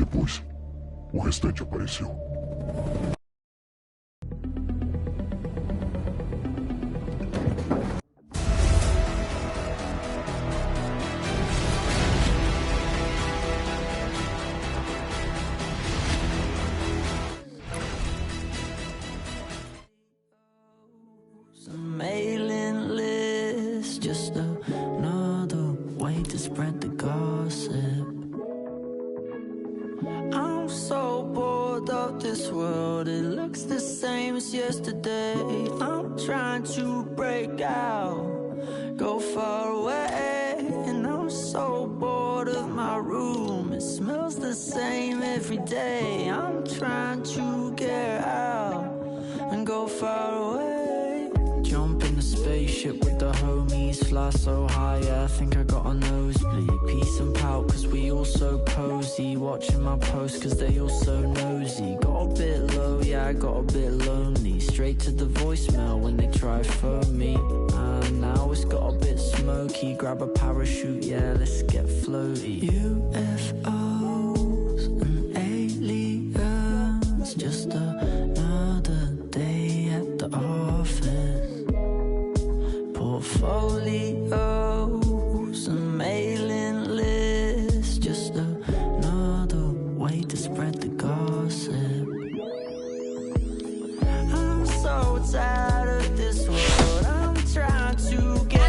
Depois, o restante apareceu. Mailing list, just another way to spread the gossip. I'm so bored of this world, it looks the same as yesterday. I'm trying to break out, go far away, and I'm so bored of my room, it smells the same every day. I'm trying to get out and go far away. Jump in the spaceship with the homies, fly so high, yeah, I think I got a nosebleed. Peace and pout, cause we all so cozy, watching my posts cause they all so nosy. Got a bit low, yeah, I got a bit lonely, straight to the voicemail when they try phone me. And now it's got a bit smoky, grab a parachute, yeah, let's get floaty. UFOs and aliens, just another day at the office. Portfolios and mailing lists, just another way to spread the gossip. I'm so tired of this world, I'm trying to get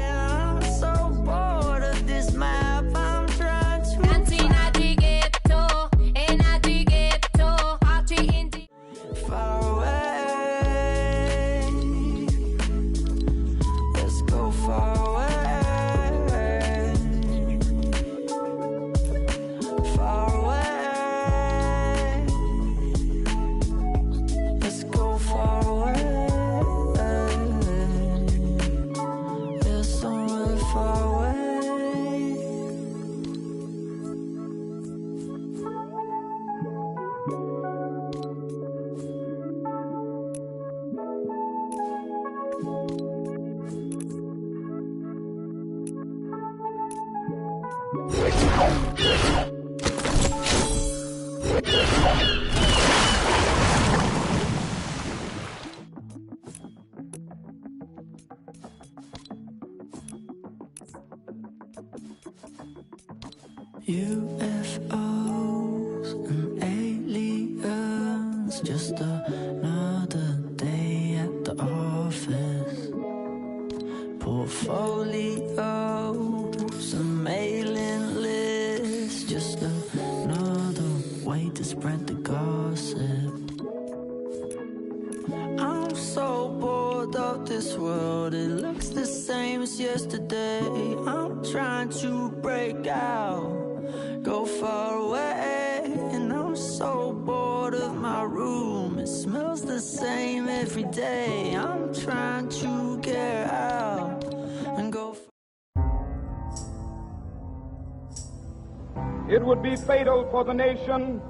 I'm so bored of this map, I'm trying to far away. Let's go far away. Far away. Let's go far away. There's somewhere far away. UFOs and aliens, just another day at the office. Portfolios and mailing lists, just another way to spread the gossip. I'm so bored of this world, it looks the same as yesterday. I'm trying to break out, go far away, and I'm so bored of my room, it smells the same every day. I'm trying to get out and go It would be fatal for the nation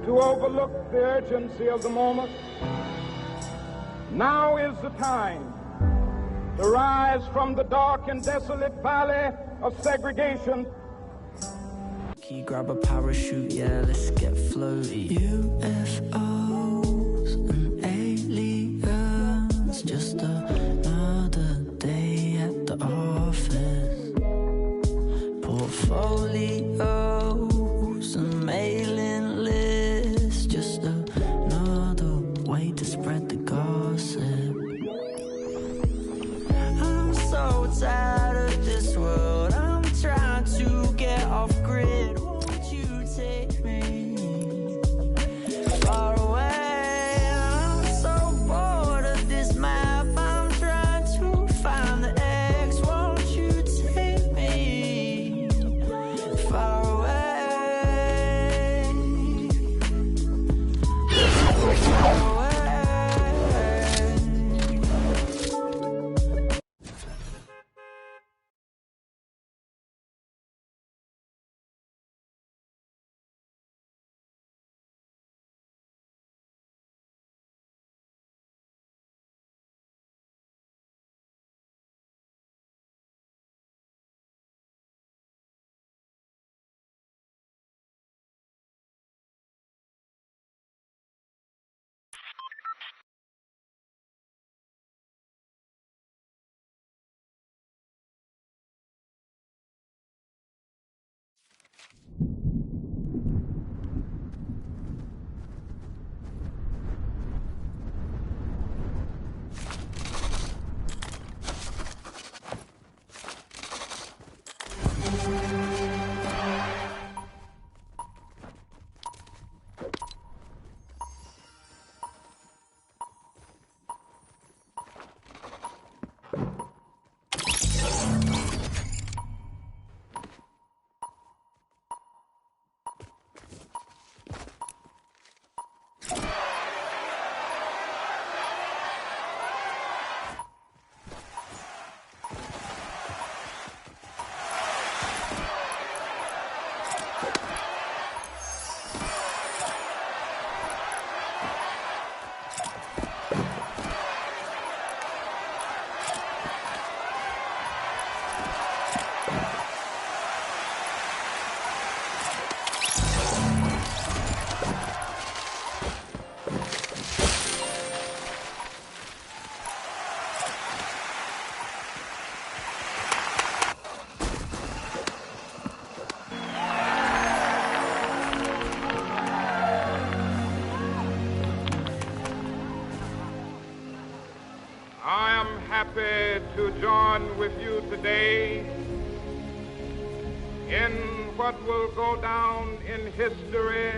to overlook the urgency of the moment. Now is the time to rise from the dark and desolate valley of segregation. Grab a parachute, yeah, let's get floaty. UFOs and aliens, just another day at the office. Portfolios and mailing lists, just another way to spread the gossip. I'm so tired of this world, I'm trying to get off grid. Won't you take me far away? Happy to join with you today in what will go down in history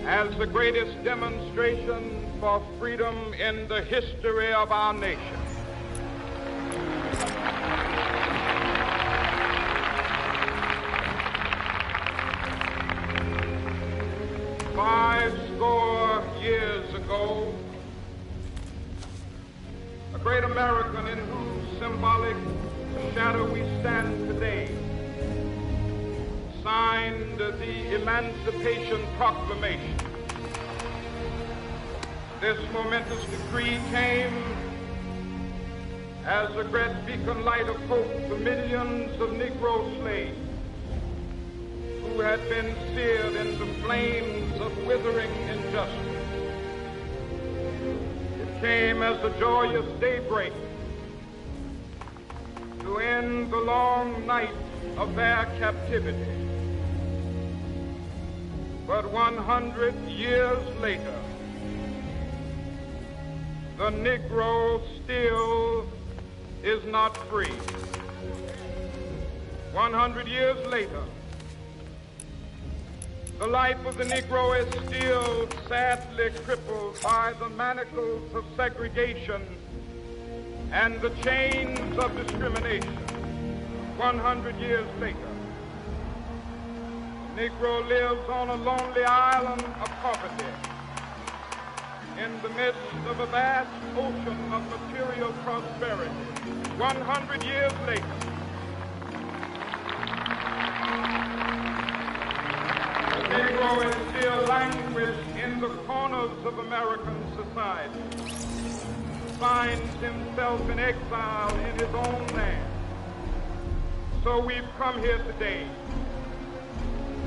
as the greatest demonstration for freedom in the history of our nation. Years ago, a great American in whose symbolic shadow we stand today signed the Emancipation Proclamation. This momentous decree came as a great beacon light of hope to millions of Negro slaves who had been seared in the flames of withering injustice. It came as a joyous daybreak to end the long night of their captivity. But 100 years later, the Negro still is not free. 100 years later, the life of the Negro is still sadly crippled by the manacles of segregation and the chains of discrimination. 100 years later, the Negro lives on a lonely island of poverty in the midst of a vast ocean of material prosperity. 100 years later, the Negro is still languished in the corners of American society, finds himself in exile in his own land. So we've come here today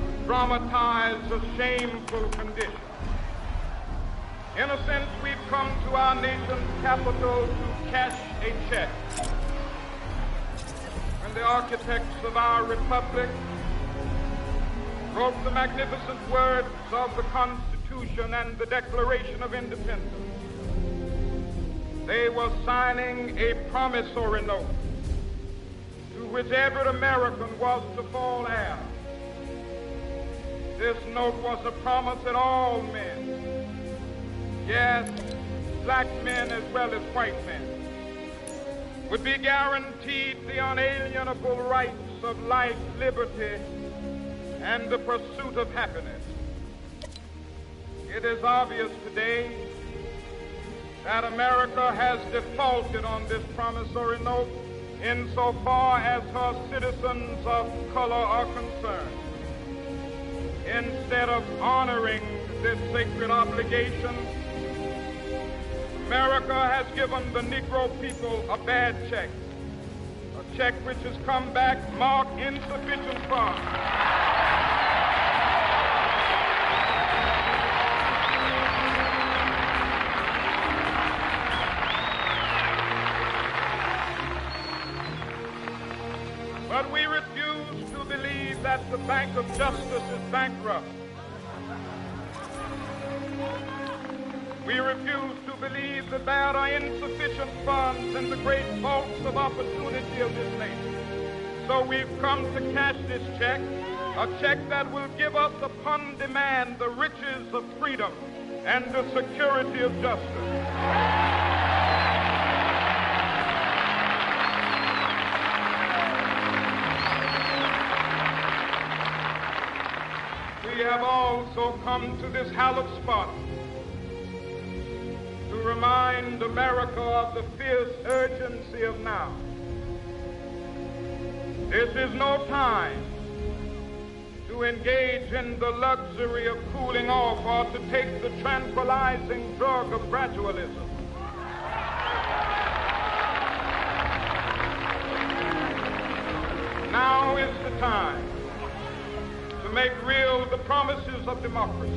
to dramatize a shameful condition. In a sense, we've come to our nation's capital to cash a check. When the architects of our republic wrote the magnificent words of the Constitution and the Declaration of Independence, they were signing a promissory note to which every American was to fall heir. This note was a promise that all men, yes, black men as well as white men, would be guaranteed the unalienable rights of life, liberty, and the pursuit of happiness. It is obvious today that America has defaulted on this promissory note insofar as her citizens of color are concerned. Instead of honoring this sacred obligation, America has given the Negro people a bad check, a check which has come back marked insufficient funds. of justice is bankrupt. We refuse to believe that there are insufficient funds in the great vaults of opportunity of this nation. So we've come to cash this check, a check that will give us upon demand the riches of freedom and the security of justice. We have also come to this hallowed spot to remind America of the fierce urgency of now. This is no time to engage in the luxury of cooling off or to take the tranquilizing drug of gradualism. Now is the time to make real the promises of democracy.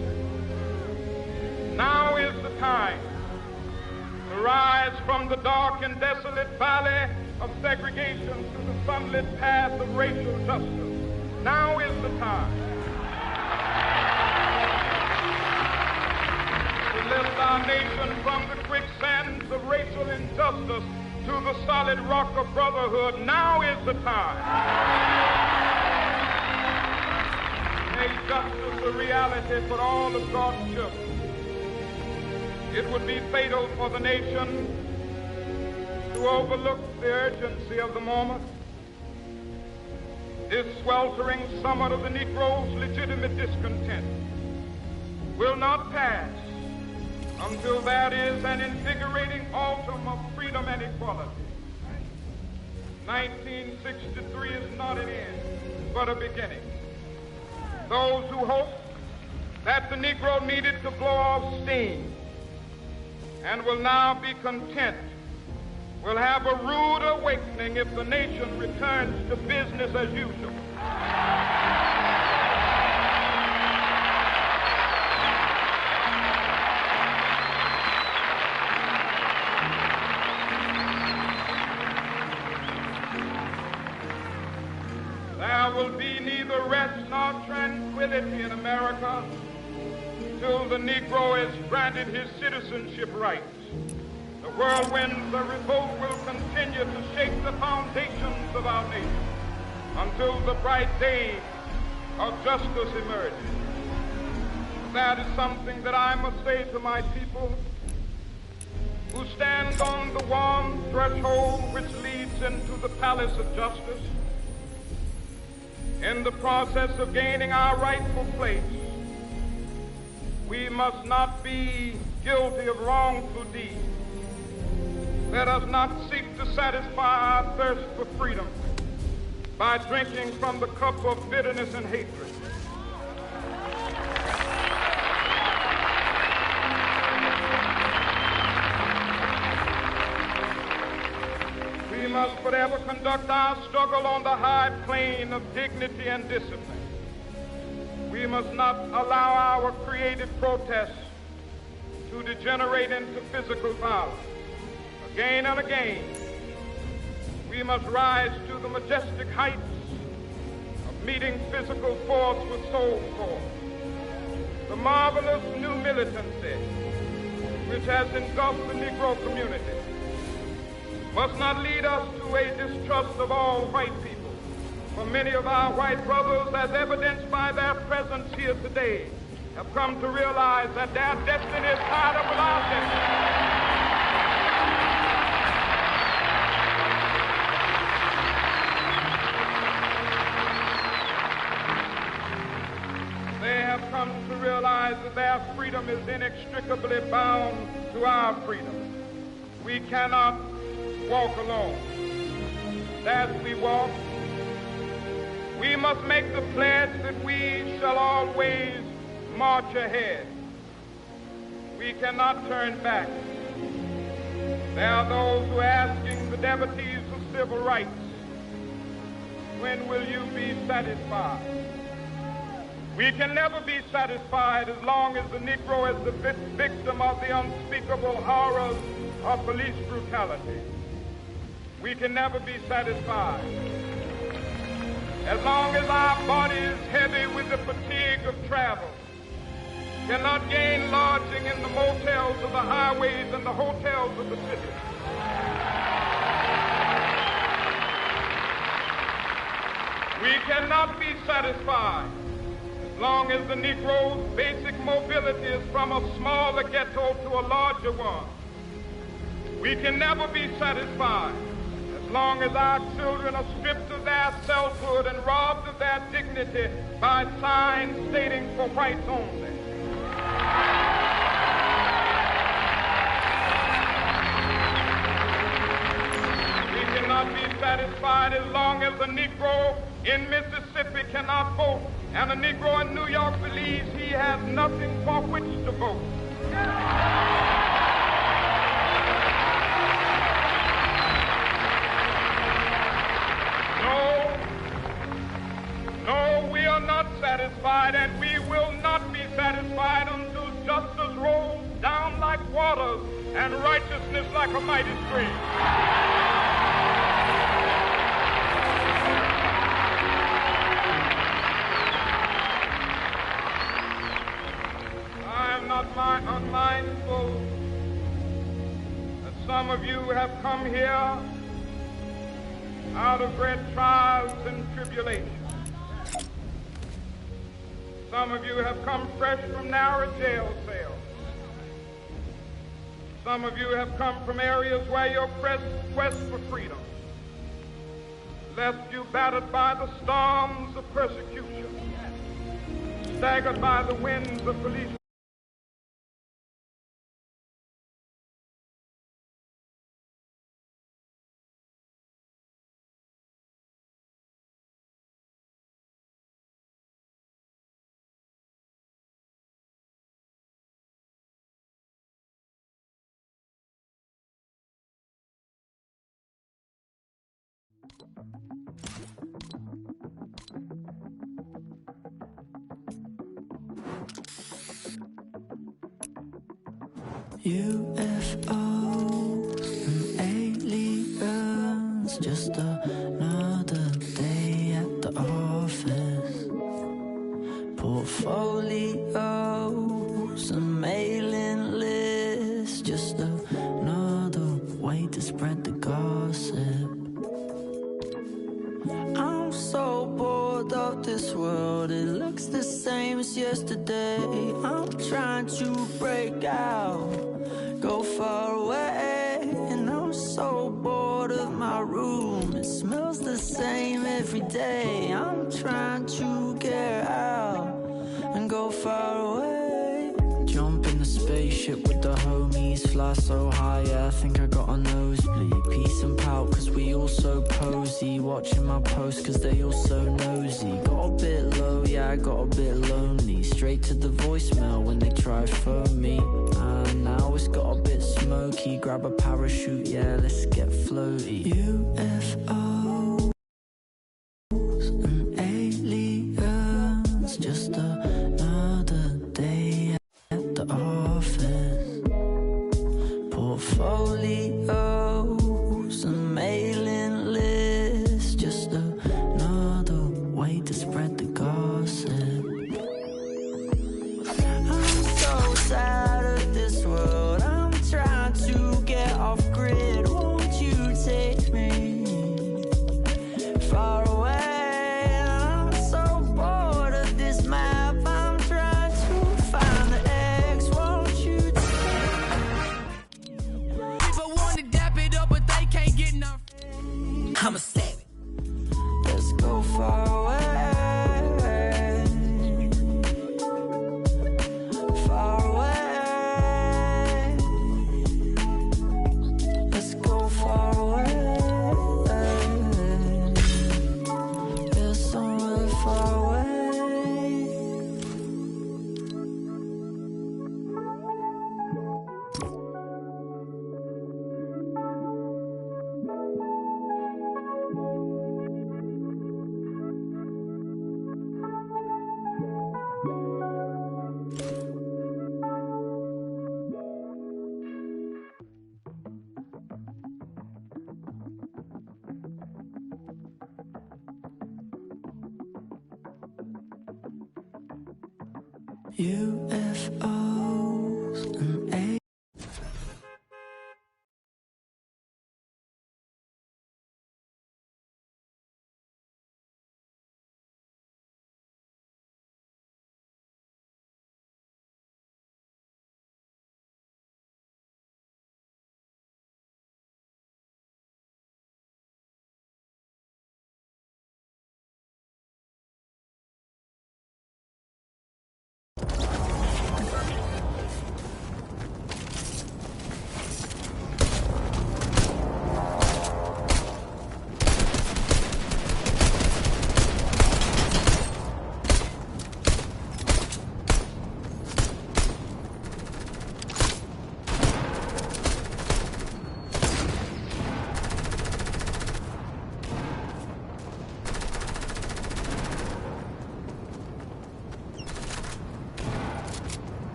Now is the time to rise from the dark and desolate valley of segregation to the sunlit path of racial justice. Now is the time to lift our nation from the quicksands of racial injustice to the solid rock of brotherhood. Now is the time. Make justice a reality for all of God's children. It would be fatal for the nation to overlook the urgency of the moment. This sweltering summit of the Negro's legitimate discontent will not pass until there is an invigorating autumn of freedom and equality. 1963 is not an end, but a beginning. Those who hope that the Negro needed to blow off steam and will now be content will have a rude awakening if the nation returns to business as usual. There will be neither rest nor tranquility in America till the Negro is granted his citizenship rights. The whirlwinds of revolt will continue to shake the foundations of our nation until the bright day of justice emerges. That is something that I must say to my people who stand on the warm threshold which leads into the palace of justice. In the process of gaining our rightful place, we must not be guilty of wrongful deeds. Let us not seek to satisfy our thirst for freedom by drinking from the cup of bitterness and hatred. We must forever conduct our struggle on the high plane of dignity and discipline. We must not allow our creative protests to degenerate into physical violence. Again and again, we must rise to the majestic heights of meeting physical force with soul force. The marvelous new militancy which has engulfed the Negro community must not lead us to a distrust of all white people. For many of our white brothers, as evidenced by their presence here today, have come to realize that their destiny is tied up with our destiny. They have come to realize that their freedom is inextricably bound to our freedom. We cannot walk alone. As we walk, we must make the pledge that we shall always march ahead. We cannot turn back. There are those who are asking the devotees of civil rights, when will you be satisfied? We can never be satisfied as long as the Negro is the victim of the unspeakable horrors of police brutality. We can never be satisfied as long as our body is heavy with the fatigue of travel, cannot gain lodging in the motels of the highways and the hotels of the city. We cannot be satisfied as long as the Negro's basic mobility is from a smaller ghetto to a larger one. We can never be satisfied as long as our children are stripped of their selfhood and robbed of their dignity by signs stating for whites only. We cannot be satisfied as long as a Negro in Mississippi cannot vote and a Negro in New York believes he has nothing for which to vote. No, we are not satisfied, and we will not be satisfied until justice rolls down like waters and righteousness like a mighty stream. I am not unmindful that some of you have come here out of great trials and tribulations. Some of you have come fresh from narrow jail cells. Some of you have come from areas where your quest for freedom left you battered by the storms of persecution, staggered by the winds of police. UFOs and aliens, just another day at the office. Portfolios and mailing lists, just another way to spread the gossip. I'm so bored of this world, it looks the same as yesterday. I'm trying to break out, go far away, and I'm so bored of my room. It smells the same every day. I'm trying to get out and go far away. Jump in the spaceship with the homies, fly so high, yeah, I think I got a nosebleed. Peace and pout, cause we all so posy, watching my posts cause they all so nosy. Got a bit low, yeah, I got a bit lonely, straight to the voicemail when they try phone me. And now it's got a bit smoky, grab a parachute, yeah, let's get floaty. UFOs and aliens, just another day at the office. Portfolios and mailing lists, just another way to spread the gossip. I'm so tired of this world, I'm trying to get off grid. Won't you take me UFOs and